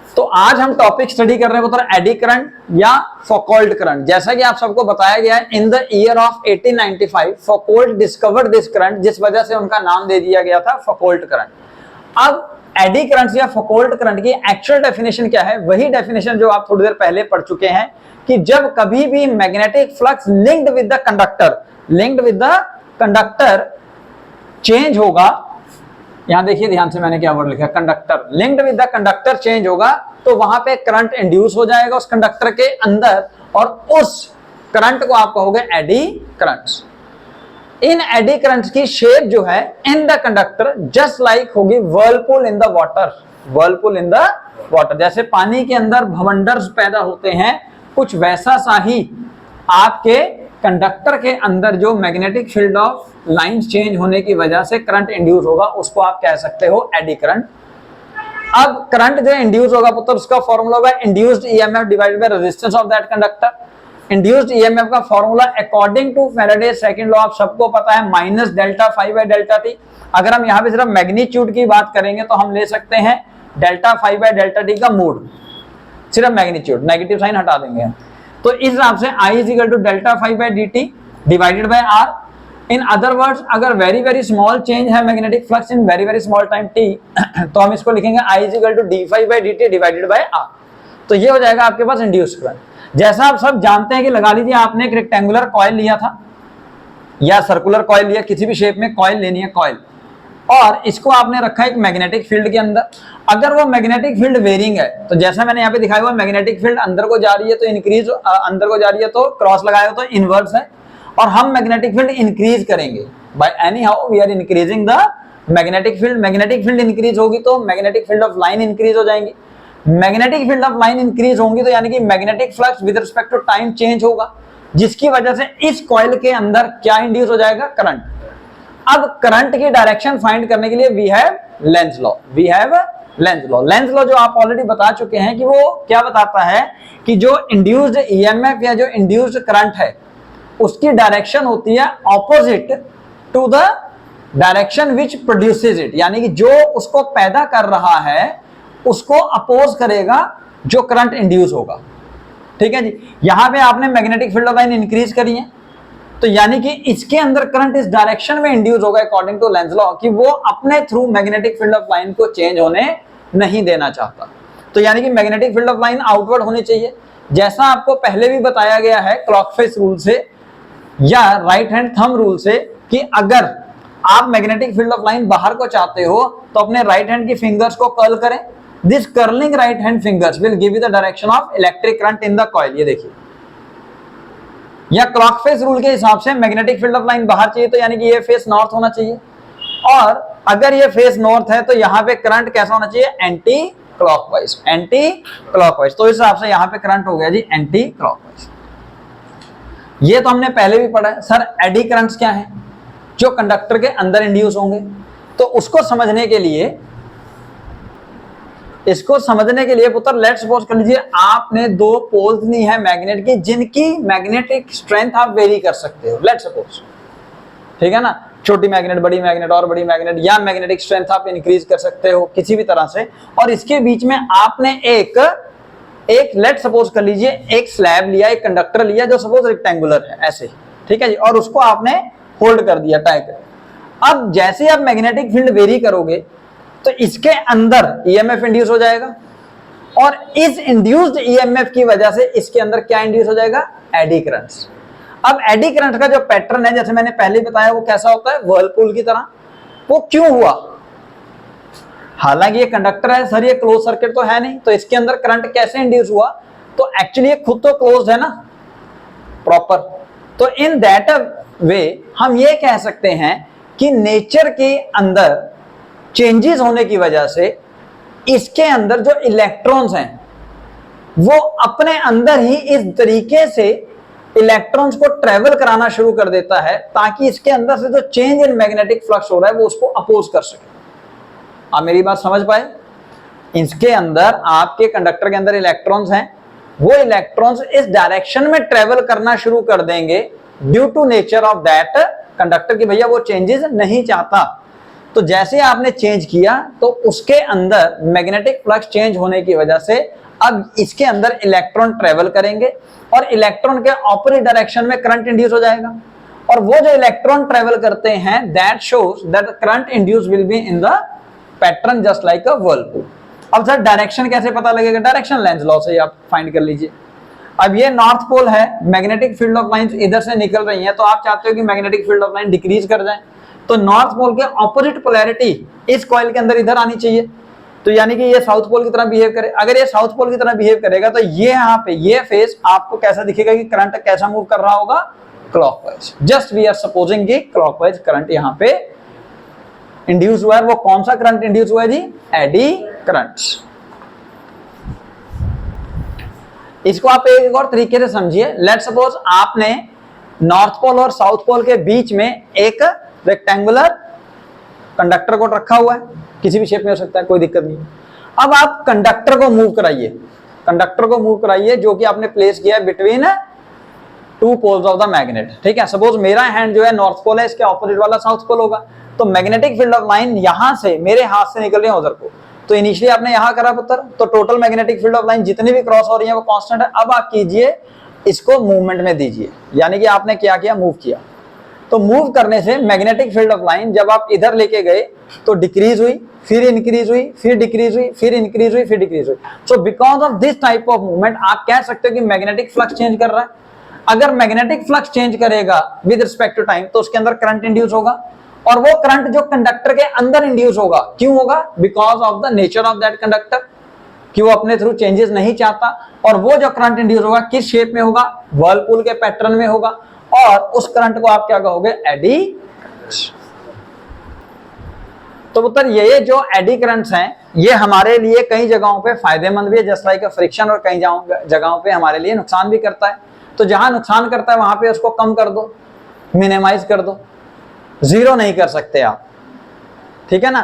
तो आज हम टॉपिक स्टडी कर रहे हैं मतलब एडी करंट या फौकॉल्ट करंट। जैसा कि आप सबको बताया गया है, in the year of 1895 Foucault discovered this current, जिस वजह से उनका नाम दे दिया गया था फौकॉल्ट करंट। अब एडी करंट या फौकॉल्ट करंट की एक्चुअल डेफिनेशन क्या है? वही डेफिनेशन जो आप थोड़ी देर पहले पढ़ चुके हैं कि जब कभी भी magnetic flux linked with the conductor change होगा, यहां देखिए ध्यान से मैंने क्या वर्ड लिखा, conductor, linked with the conductor change होगा, तो वहां पे करंट इंड्यूस हो जाएगा उस कंडक्टर के अंदर, और उस करंट को आप कहोगे एडी करंट्स। इन एडी करंट्स की शेप जो है in the conductor just like होगी whirlpool in the water, whirlpool in the water. जैसे पानी के अंदर भवंडर्स पैदा होते हैं, कुछ वैसा सा ही आपके कंडक्टर के अंदर जो magnetic field of lines change होने की वजह से करंट इंड्यूस होगा, उसको आप कह सकते हो एडी करंट। अब करंट जो इंड्यूस होगा तो उसका फॉर्मूला होगा induced EMF divided by resistance of that conductor. Induced EMF का formula according to Faraday second law, आप सबको पता है, minus delta phi by delta t. अगर हम यहाँ पे सिर्फ मैग्नीट्यूड की बात करेंगे तो हम ले सकते हैं delta phi by delta T का मोड, सिर्फ मैग्नीट्यूड, नेगेटिव साइन हटा देंगे। तो इस हिसाब से I is equal to delta phi by D T divided by R. In other words, अगर वेरी वेरी स्मॉल चेंज है magnetic flux in very very small time T, तो हम इसको लिखेंगे I is equal to D phi by D T divided by R. तो ये हो जाएगा आपके पास इंड्यूस्ड करंट। जैसा आप सब जानते हैं कि लगा लीजिए आपने एक रेक्टेंगुलर कॉइल लिया था या सर्कुलर कॉइल लिया, किसी भी शेप में कॉइल लेनी है कॉइल, और इसको आपने रखा है एक मैग्नेटिक फील्ड के अंदर। अगर वो मैग्नेटिक फील्ड वेरिंग है, तो जैसा मैंने यहाँ पे दिखाया हुआ मैग्नेटिक फील्ड अंदर को जा रही है तो इंक्रीज, अंदर को जा रही है तो क्रॉस लगाया हो तो इनवर्स है, और हम मैग्नेटिक फील्ड इंक्रीज करेंगे by any how we are increasing the magnetic field. Magnetic field increase होगी तो magnetic field of line increase हो जाएंगी। Magnetic field of line increase होंगी तो यानी कि magnetic flux with respect to time change होगा, जिसकी वजह से इस कॉइल के अंदर क्या इंड्यूस हो जाएगा? करंट। अब करंट की डायरेक्शन फाइंड करने के लिए we have Lenz law, we have Lenz law. Lenz law जो आप ऑलरेडी बता चुके हैं कि वो क्या बताता है कि जो इंड्यूस्ड ईएमएफ या जो इंड्यूस्ड करंट है उसकी डायरेक्शन होती है opposite to the direction which produces it, यानी कि जो उसको पैदा कर रहा है उसको अपोज करेगा जो करंट इंड्यूस होगा। ठीक है जी। यहां पे आपने magnetic field of line increase करी है, तो यानी कि इसके अंदर करंट इस डायरेक्शन में इंड्यूस होगा अकॉर्डिंग टू लेंज लॉ, कि वो अपने through magnetic field of line को चेंज होने नहीं देना चाहता। तो यानी कि magnetic field of line outward होनी चाहिए, जैसा आपको पहले भी बताया गया है क्लॉकवाइज रूल से या राइट हैंड थंब रूल से, कि अगर आप मैग्नेटिक फील्ड ऑफ लाइन बाहर को चाहते हो तो अपने राइट हैंड की फिंगर्स को कर्ल करें। This curling right hand fingers will give you the direction of electric current in the coil. ये देखिए, या क्लॉकवाइज रूल के हिसाब से मैग्नेटिक फील्ड ऑफ लाइन बाहर चाहिए तो यानी कि ये फेस नॉर्थ होना चाहिए, और अगर ये फेस नॉर्थ है तो यहाँ पे करंट कैसा होना चाहिए? Anti clockwise, anti clockwise. तो इस हिसाब से यहाँ पे करंट हो गया जी एंटी क्लॉकवाइज। ये तो हमने पहले भी पढ़ा है। सर एडी करंट्स क्या है? जो कंडक्टर के अंदर इंड्यूस होंगे। तो उसको समझने के लिए, इसको समझने के लिए पुत्र लेट्स सपोज कर लीजिए आपने दो पोल्स ली है मैग्नेट की, जिनकी मैग्नेटिक स्ट्रेंथ आप वेरी कर सकते हो, लेट्स सपोज, ठीक है ना, छोटी मैग्नेट, बड़ी मैग्नेट और बड़ी मैग्नेट, या मैग्नेटिक स्ट्रेंथ आप इंक्रीज कर सकते हो किसी भी तरह से। और इसके बीच में आपने एक लेट्स सपोज कर लीजिए एक स्लैब लिया, एक कंडक्टर लिया जो सपोज रेक्टेंगुलर है ऐसे, ठीक है जी, और उसको आपने होल्ड कर दिया, टाई कर। अब जैसे आप मैग्नेटिक फील्ड वेरी करोगे तो इसके अंदर ईएमएफ इंड्यूस हो जाएगा, और इस इंड्यूस्ड ईएमएफ की वजह से इसके अंदर क्या इंड्यूस हो जाएगा? Eddy currents. अब एडी करंट का जो पैटर्न है, जैसे मैंने पहले बताया, वो कैसा होता है? व्हर्लपूल की तरह। वो क्यों हुआ? हालांकि ये कंडक्टर है सर, ये क्लोज सर्किट तो है नहीं, तो इसके अंदर करंट कैसे इंड्यूस हुआ? तो एक्चुअली ये खुद तो क्लोज है ना प्रॉपर। तो इन दैट वे हम ये कह सकते हैं कि नेचर के अंदर चेंजेस होने की वजह से इसके अंदर जो इलेक्ट्रॉन्स हैं वो अपने अंदर ही इस तरीके से इलेक्ट्रॉन्स को ट्रेवल कराना शुरू कर देता है ताकि इसके अंदर से जो चेंज इन मैग्नेटिक फ्लक्स हो रहा है वो उसको अपोज कर सके। आप मेरी बात समझ पाए? इसके अंदर आपके कंडक्टर के अंदर इलेक्ट्रॉन्स हैं, वो इलेक्ट्रॉन्स इस डायरेक्शन में ट्रेवल करना शुरू कर देंगे due to nature of that conductor, की भैया वो चेंजेस नहीं चाहता। तो जैसे आपने चेंज किया तो उसके अंदर मैग्नेटिक फ्लक्स चेंज होने की वजह से अब इसके अंदर इलेक्ट्रॉन ट्रेवल करेंगे और इलेक्ट्रॉन के ऑपोजिट डायरेक्शन में करंट इंड्यूस हो जाएगा, और वो जो इलेक्ट्रॉन ट्रेवल करते हैं that shows that current induce will be in the pattern just like a Whirlpool. अब सर डायरेक्शन कैसे पता लगेगा? डायरेक्शन लेंस लॉ से आप फाइंड कर लीजिए। अब ये नॉर्थ पोल है, मैग्नेटिक फील्ड ऑफ लाइंस इधर से निकल रही हैं, तो आप चाहते हो कि magnetic field of line decrease कर जाए, तो नॉर्थ पोल के ऑपोजिट पोलैरिटी इस कॉइल के अंदर इधर आनी चाहिए, तो यानी कि ये साउथ पोल की तरह बिहेव करे। अगर ये साउथ पोल की तरह बिहेव करेगा तो ये यहाँ पे ये फेस आपको कैसा दिखेगा कि करंट कैसा मूव कर रहा होगा? Clockwise. Just we are supposing कि क्लॉकवाइज करंट यहाँ पे इंड्यूस हुआ है। वो कौन सा करंट इंड्यूस हुआ है जी? Eddy current. इसको आप एक और तरीके से समझिए। लेट्स सपोज आपने नॉर्थ पोल और साउथ पोल के बीच में एक रेक्टेंगुलर कंडक्टर को रखा हुआ है, किसी भी शेप में हो सकता है, कोई दिक्कत नहीं। अब आप कंडक्टर को मूव कराइए, कंडक्टर को मूव कराइए जो कि आपने प्लेस किया है between two poles of the magnet, ठीक है। सपोज मेरा हैंड जो है नॉर्थ पोल है, इसके ऑपोजिट वाला साउथ पोल होगा, तो मैग्नेटिक फील्ड ऑफ लाइन यहां से मेरे हाथ से निकल रही है उधर को, तो इनिशियली आपने यहां करा पुत्र, तो total magnetic field of line जितनी भी क्रॉस हो रही है वो कांस्टेंट है। अब आप कीजिए इसको मूवमेंट में दीजिए, यानी कि आपने क्या किया? मूव किया। तो मूव करने से मैग्नेटिक फील्ड ऑफ लाइन जब आप इधर लेके गए तो डिक्रीज हुई, फिर इंक्रीज हुई, फिर डिक्रीज हुई, फिर इंक्रीज हुई, फिर डिक्रीज हुई। So because of this type of movement आप कह सकते हो कि मैग्नेटिक फ्लक्स चेंज कर रहा है। अगर मैग्नेटिक फ्लक्स चेंज करेगा विद रिस्पेक्ट टू टाइम तो उसके अंदर करंट इंड्यूस होगा, और वो करंट जो कंडक्टर के अंदर इंड्यूस होगा, क्यों होगा? Because of the nature of that conductor, कि वो अपने थ्रू चेंजेस नहीं चाहता, और वो जो करंट इंड्यूस होगा किस शेप में होगा? व्हर्लपूल के पैटर्न में होगा, और उस करंट को आप क्या कहोगे? एडी। तो पुत्र ये जो एडी करंट्स हैं ये हमारे लिए कई जगहों पे फायदेमंद भी है, जस्ट लाइक फ्रिक्शन, और कई जगहों पे हमारे लिए नुकसान भी करता है। तो जहां नुकसान करता है वहां पे उसको कम कर दो, मिनिमाइज कर दो, जीरो नहीं कर सकते आप, ठीक है ना।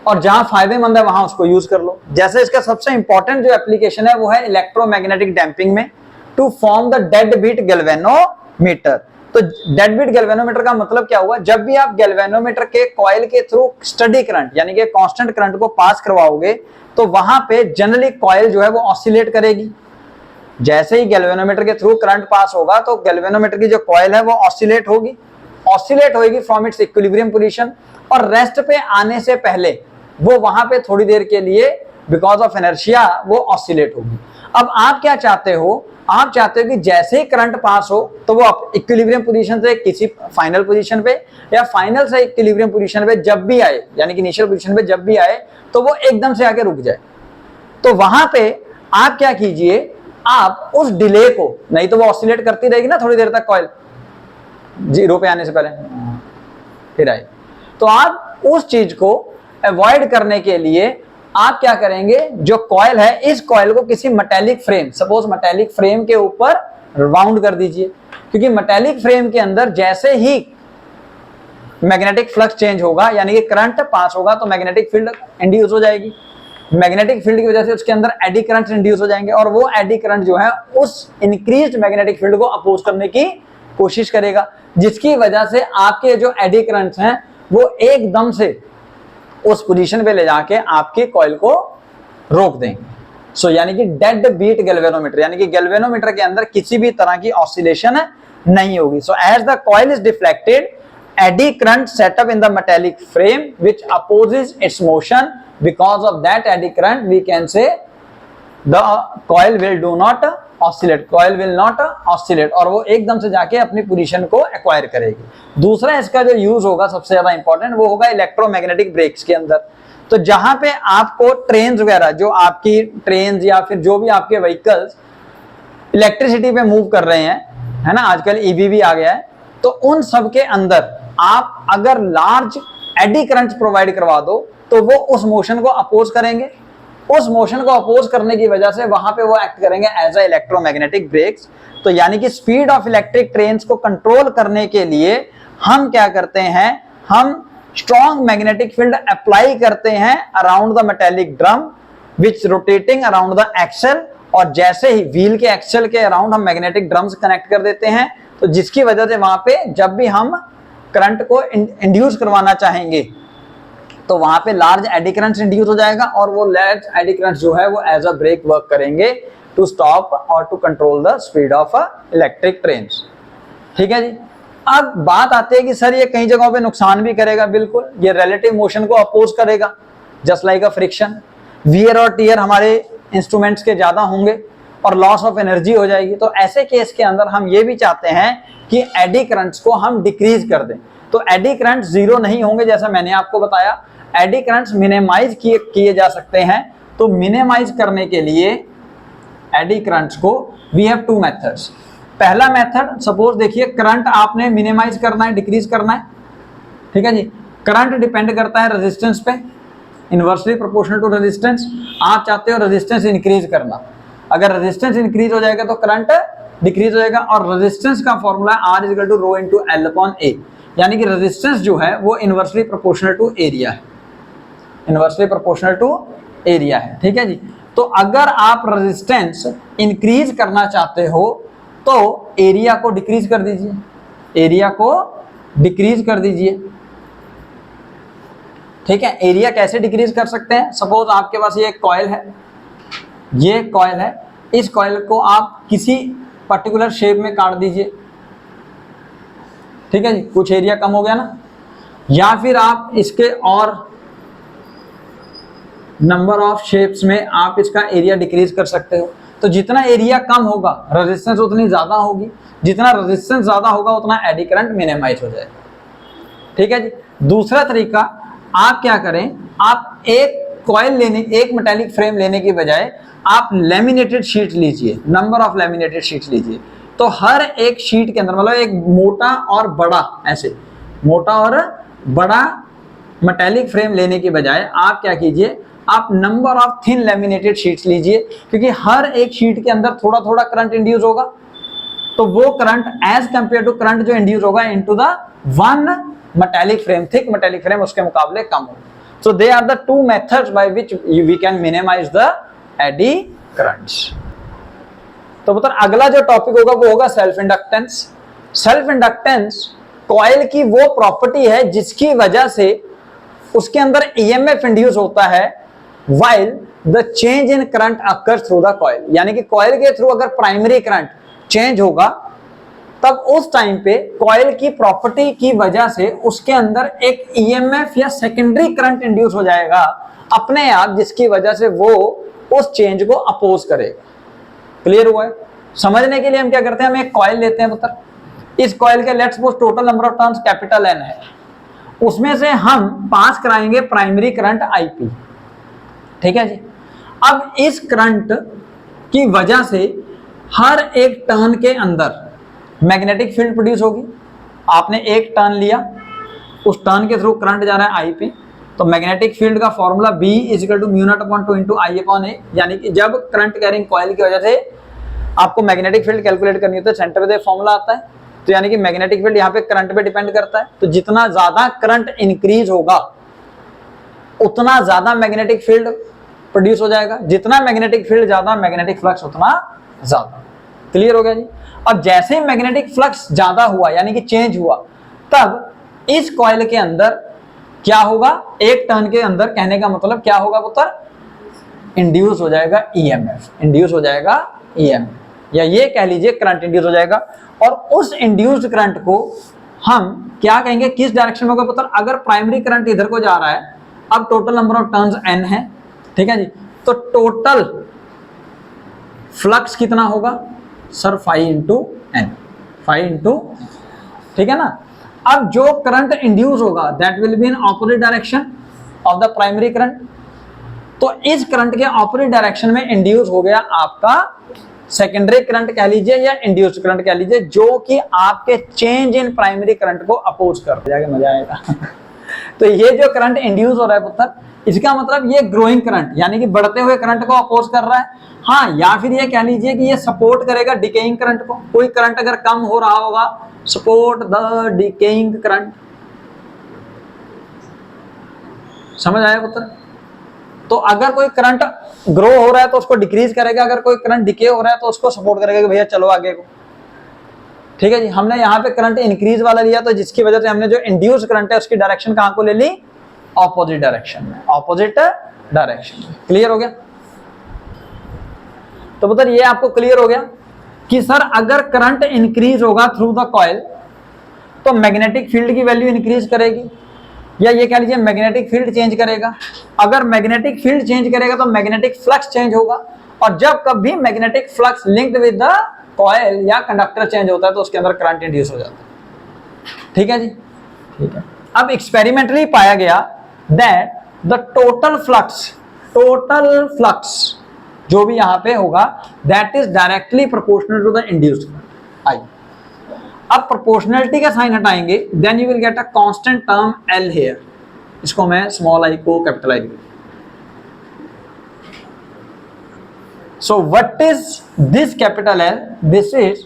और जहां फायदेमंद है वहां उसको यूज कर लो। जैसे इसका सबसे इंपॉर्टेंट जो एप्लीकेशन है वो है इलेक्ट्रोमैग्नेटिक डैम्पिंग में, to form the dead beat galvanometer. तो डेड बीट गैल्वेनोमीटर का मतलब क्या हुआ? जब भी आप गैल्वेनोमीटर के कॉइल के थ्रू स्टडी करंट यानी कि कांस्टेंट करंट को पास करवाओगे तो वहां पे जनरली कॉइल जो है वो ऑसिलेट करेगी। जैसे ही गैल्वेनोमीटर के थ्रू करंट पास होगा तो गैल्वेनोमीटर की जो कॉइल है वो ऑसिलेट होगी, ऑसिलेट होगी फ्रॉम इट्स इक्विलिब्रियम पोजीशन, और रेस्ट पे आने से पहले वो वहां पे थोड़ी देर के लिए बिकॉज ऑफ इनर्शिया वो ऑसिलेट होगी। अब आप क्या चाहते हो? आप चाहते हो कि जैसे ही करंट पास हो तो वो इक्विलिब्रियम पोजीशन से किसी फाइनल पोजीशन पे या फाइनल से इक्विलिब्रियम पोजीशन पे जब भी आए, यानी कि इनिशियल पोजीशन पे जब भी आए तो वो एकदम से आके रुक जाए। तो वहां पे आप क्या कीजिए? आप उस डिले को, नहीं तो वो ऑसिलेट करती रहेगी ना थोड़ी देर तक कॉइल, जीरो पे आने से पहले फिर आए, तो आप उस चीज को अवॉइड करने के लिए आप क्या करेंगे? जो कॉइल है इस कॉइल को किसी metallic frame, suppose metallic frame के ऊपर राउंड कर दीजिए, क्योंकि मेटेलिक फ्रेम के अंदर जैसे ही मैग्नेटिक फ्लक्स चेंज होगा यानी कि करंट पास होगा तो मैग्नेटिक फील्ड इंड्यूस हो जाएगी। मैग्नेटिक फील्ड की वजह से उसके अंदर एडी करंट इंड्यूस हो जाएंगे, और वो एडी करंट जो है उस इंक्रीज्ड मैग्नेटिक फील्ड को अपोज करने की कोशिश करेगा, जिसकी वजह से आपके जो एडी करंट्स हैं वो एकदम से उस पोजीशन पे ले जाके आपके कॉइल को रोक देंगे। सो यानी कि डेड बीट गैल्वेनोमीटर, यानी कि गैल्वेनोमीटर के अंदर किसी भी तरह की ऑसिलेशन नहीं होगी। So as the coil is deflected, eddy current set up in the metallic frame which opposes its motion, because of that eddy current we can say the coil will do not oscillate, coil will not oscillate, और वो एकदम से जाके अपनी position को acquire करेगी। दूसरा इसका जो यूज होगा सबसे ज्यादा इंपॉर्टेंट वो होगा इलेक्ट्रोमैग्नेटिक ब्रेक्स के अंदर। तो जहां पे आपको ट्रेन वगैरह, जो आपकी ट्रेन या फिर जो भी आपके व्हीकल्स इलेक्ट्रिसिटी पे मूव कर रहे हैं, है ना, आजकल ईवी भी आ गया है, तो उन सब के अंदर आप अगर लार्ज एडी करंट प्रोवाइड करवा दो तो वो उस मोशन को अपोज करेंगे। उस मोशन को अपोज करने की वजह से वहां पे वो एक्ट करेंगे एज अ इलेक्ट्रोमैग्नेटिक ब्रेक्स। तो यानी कि स्पीड ऑफ इलेक्ट्रिक ट्रेन्स को कंट्रोल करने के लिए हम क्या करते हैं? हम स्ट्रॉन्ग मैग्नेटिक फील्ड अप्लाई करते हैं around the metallic drum which rotating around the axle, और जैसे ही व्हील के एक्सल के अराउंड हम मैग्नेटिक ड्रम्स कनेक्ट कर देते हैं, तो जिसकी वजह से वहां पे जब भी हम करंट को इंड्यूस करवाना चाहेंगे तो वहां पे लार्ज एडी करंट इंड्यूस हो जाएगा और वो लार्ज एडी करंट जो है वो एज अ ब्रेक वर्क करेंगे टू स्टॉप और to control the speed of electric train. ठीक है जी। अब बात आती है कि सर ये कई जगहों पे नुकसान भी करेगा। बिल्कुल, ये रिलेटिव मोशन को अपोज करेगा जस्ट लाइक अ फ्रिक्शन। वियर और टियर हमारे इंस्ट्रूमेंट्स के ज्यादा होंगे और लॉस ऑफ एनर्जी हो जाएगी। तो ऐसे केस के अंदर हम ये भी चाहते हैं कि एडी करंट्स को हम डिक्रीज कर दें। तो एडी करंट जीरो नहीं होंगे, जैसा मैंने आपको बताया। एडी करंट्स मिनिमाइज किए जा सकते हैं। तो मिनिमाइज करने के लिए एडी करंट्स को वी हैव टू मेथड्स। पहला मेथड, सपोज देखिए करंट आपने मिनिमाइज करना है, डिक्रीज करना है। ठीक है जी। करंट डिपेंड करता है रेजिस्टेंस पे, इनवर्सली प्रोपोर्शनल टू रेजिस्टेंस। आप चाहते हो रेजिस्टेंस इंक्रीज करना, अगर रेजिस्टेंस इंक्रीज हो जाएगा तो करंट डिक्रीज हो जाएगा। और रेजिस्टेंस का formula R is equal to rho into L upon A, यानी कि रेजिस्टेंस जो है वो इनवर्सली प्रोपोर्शनल टू एरिया है, इनवर्सली प्रोपोर्शनल टू एरिया है। ठीक है जी। तो अगर आप रेजिस्टेंस इंक्रीज करना चाहते हो तो एरिया को डिक्रीज कर दीजिए, एरिया को डिक्रीज कर दीजिए। ठीक है। एरिया कैसे डिक्रीज कर सकते हैं? सपोज आपके पास ये एक कॉइल है, ये कॉइल है, इस कॉइल को आप किसी पर्टिकुलर शेप में काट दीजिए। ठीक है जी। कुछ एरिया कम हो गया ना। या फिर आप इसके और नंबर ऑफ शेप्स में आप इसका एरिया डिक्रीज कर सकते हो। तो जितना एरिया कम होगा रेजिस्टेंस उतनी ज्यादा होगी, जितना रेजिस्टेंस ज्यादा होगा उतना एडी करंट मिनिमाइज हो जाएगा। ठीक है जी। दूसरा तरीका, आप क्या करें, आप एक कॉइल लेने, एक मेटालिक फ्रेम लेने की बजाय आप लेमिनेटेड शीट लीजिए, नंबर ऑफ लेमिनेटेड शीट लीजिए। तो हर एक शीट के अंदर, मतलब एक मोटा और बड़ा, ऐसे मोटा और बड़ा मेटालिक फ्रेम लेने की बजाय आप क्या कीजिए, आप number of thin laminated sheets लीजिए, क्योंकि हर एक शीट के अंदर थोड़ा थोड़ा करंट इंड्यूस होगा। तो वो current as compare to current जो इंड्यूस होगा into the one metallic frame, thick metallic frame, उसके मुकाबले कम होगा। So they are the two methods by which we can minimise the eddy currents. तो मतलब अगला जो टॉपिक होगा वो होगा self inductance. Self inductance coil की वो प्रॉपर्टी है जिसकी वजह से उसके अंदर ईएमएफ इंड्यूस होता है while the change in current occurs through the coil। यानी कि कॉइल के थ्रू अगर प्राइमरी करंट चेंज होगा तब उस टाइम पे कॉइल की प्रॉपर्टी की वजह से उसके अंदर एक ईएमएफ या सेकेंडरी करंट इंड्यूस हो जाएगा अपने आप, जिसकी वजह से वो उस चेंज को अपोज करेगा। क्लियर हुआ है? समझने के लिए हम क्या करते हैं, हम एक कॉइल लेते हैं पुत्र। इस कॉइल के let's suppose total number of turns capital N है, उसमें से हम पास कराएंगे प्राइमरी करंट IP। ठीक है जी। अब इस करंट की वजह से हर एक टर्न के अंदर मैग्नेटिक फील्ड प्रोड्यूस होगी। आपने एक टर्न लिया, उस टर्न के थ्रू करंट जा रहा है I पे, तो मैग्नेटिक फील्ड का formula B is equal to mu naught upon 2 into I upon A। यानी कि जब करंट कैरिंग कॉइल की वजह से आपको मैग्नेटिक फील्ड कैलकुलेट करनी होती है, सेंटर पे फॉर्मूला आता है। तो यानी कि मैग्नेटिक फील्ड यहाँ पे करंट पे डिपेंड करता है। तो जितना ज्यादा करंट इंक्रीज होगा उतना ज्यादा मैग्नेटिक फील्ड प्रोड्यूस हो जाएगा, जितना मैग्नेटिक फील्ड ज्यादा मैग्नेटिक फ्लक्स उतना ज्यादा। क्लियर हो गया जी। अब जैसे ही मैग्नेटिक फ्लक्स ज्यादा हुआ यानी कि चेंज हुआ, तब इस कॉइल के अंदर क्या होगा, एक टर्न के अंदर, कहने का मतलब क्या होगा पुत्र, इंड्यूस हो जाएगा ईएमएफ, इंड्यूस हो जाएगा ईएमएफ, या ये कह लीजिए करंट इंड्यूस हो जाएगा। और उस इंड्यूस्ड करंट को हम क्या कहेंगे, किस डायरेक्शन में होगा पुत्र, अगर प्राइमरी करंट इधर को जा रहा है, अब total number of turns N है। ठीक है जी। तो टोटल फ्लक्स कितना होगा सर, 5 इंटू N, 5 इंटू, ठीक है ना। अब जो करंट इंड्यूस होगा that will be in opposite direction of the primary current. तो इस करंट के ऑपोजिट डायरेक्शन में इंड्यूस हो गया आपका सेकेंडरी करंट कह लीजिए या इंड्यूस्ड करंट कह लीजिए, जो कि आपके चेंज इन प्राइमरी करंट को अपोज कर जाएगा। मजा आएगा। तो ये जो करंट इंड्यूस हो रहा है पुत्र, इसका मतलब ये ग्रोइंग करंट यानी कि बढ़ते हुए करंट को अपोज कर रहा है। हाँ, या फिर ये कह लीजिए कि ये सपोर्ट करेगा डिकेइंग करंट को। कोई करंट अगर कम हो रहा होगा, सपोर्ट द डिकेइंग करंट। समझ आया पुत्र? तो अगर कोई करंट ग्रो हो रहा है तो उसको डिक्रीज करेगा, अगर कोई करंट डिके हो रहा है तो उसको सपोर्ट करेगा कि भैया चलो आगे को। ठीक है जी। हमने यहाँ पे करंट इंक्रीज वाला लिया, तो जिसकी वजह से हमने जो इंड्यूस करंट है उसकी डायरेक्शन कहाँ को ले ली, ऑपोजिट डायरेक्शन में, ऑपोजिट डायरेक्शन में। क्लियर हो गया? तो पुत्र ये आपको क्लियर हो गया कि सर अगर करंट इंक्रीज होगा थ्रू द कॉइल तो मैग्नेटिक फील्ड की वैल्यू इंक्रीज करेगी, या ये कह लीजिए मैग्नेटिक फील्ड चेंज करेगा। अगर मैग्नेटिक फील्ड चेंज करेगा तो मैग्नेटिक फ्लक्स चेंज होगा, और जब कभी magnetic flux linked with the coil या कंडक्टर चेंज होता है तो उसके अंदर करंट इंड्यूस हो जाता है। ठीक है जी, ठीक है। अब एक्सपेरिमेंटली पाया गया दैट द टोटल फ्लक्स जो भी यहां पे होगा that is directly proportional to the induced current. I अब प्रोपोर्शनलिटी का साइन हटाएंगे, then you will get a constant term L here. इसको मैं स्मॉल आई को capital I. So what is this capital L? This is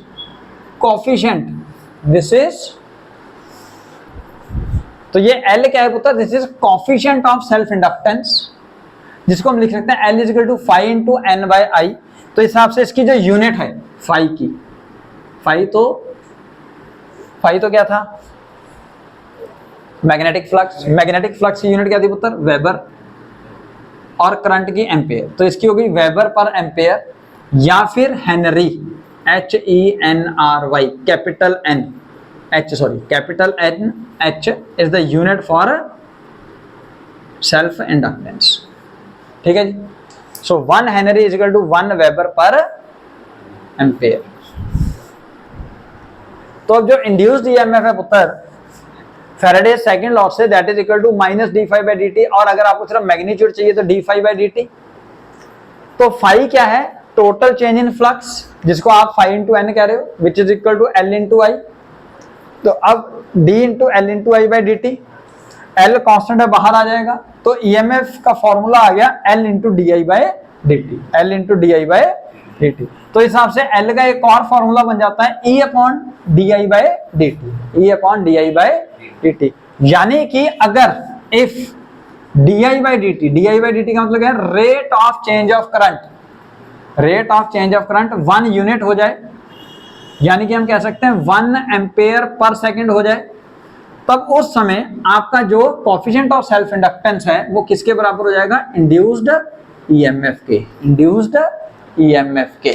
coefficient, this is, तो ये L क्या है पुत्र? This is coefficient of self inductance, जिसको हम लिख सकते हैं L is equal to phi into N by I. तो इस हिसाब से इसकी जो यूनिट है फाई की, फाई तो क्या था? Magnetic flux. मैग्नेटिक फ्लक्स की यूनिट क्या थी पुत्र? वेबर, और करंट की एम्पेयर, तो इसकी होगी वेबर पर एम्पेयर, या फिर henry, HENRY, capital N H, sorry capital N H is the unit for self inductance. ठीक है जी। So 1 henry is equal to 1 weber per ampere. तो अब जो इंड्यूस्ड ईएमएफ है पुत्र फैराडे सेकंड लॉ से, that is equal to minus D phi by D T, और अगर आपको सिर्फ मैग्नीट्यूड चाहिए तो D phi by D T. तो फाई क्या है? टोटल चेंज इन फ्लक्स, जिसको आप फाई इंटू एन कह रहे हो, which is equal to L into I. तो अब d into L into I by D t, L constant है बाहर आ जाएगा, तो ईएमएफ का फॉर्मूला आ गया L into D I by D t, L into D I by D T. तो इस हिसाब से एल का एक और फॉर्मूला बन जाता है ई upon D I by D T, E upon D I by D T. यानी कि अगर if D I by D T, D I by D T का मतलब है rate of change of current, rate of change of current 1 unit हो जाए, यानी कि हम कह सकते हैं 1 एम्पेयर पर सेकंड हो जाए, तब उस समय आपका जो कोफिशिएंट ऑफ सेल्फ इंडक्टेंस है वो किसके बराबर हो जाएगा? इंड्यूस्ड ईएमएफ के, इंड्यूस्ड ईएमएफ के।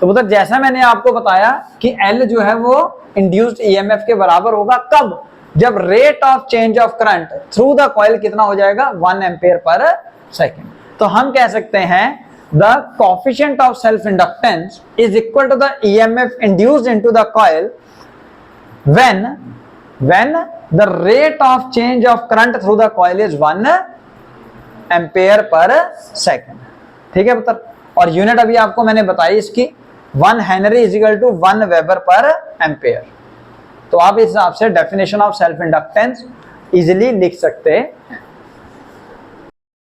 तो मतलब जैसा मैंने आपको बताया कि L जो है वो इंड्यूस्ड ईएमएफ के बराबर होगा, कब? जब rate of change of current through the coil कितना हो जाएगा? 1 एम्पेयर पर सेकंड। तो हम कह सकते हैं the coefficient of self inductance is equal to the EMF induced into the coil when the rate of change of current through the coil is 1 ampere per second. ठीक है पुत्र, और unit अभी आपको मैंने बताई इसकी 1 henry is equal to 1 weber per ampere. तो आप इस हिसाब से definition of self inductance easily लिख सकते हैं।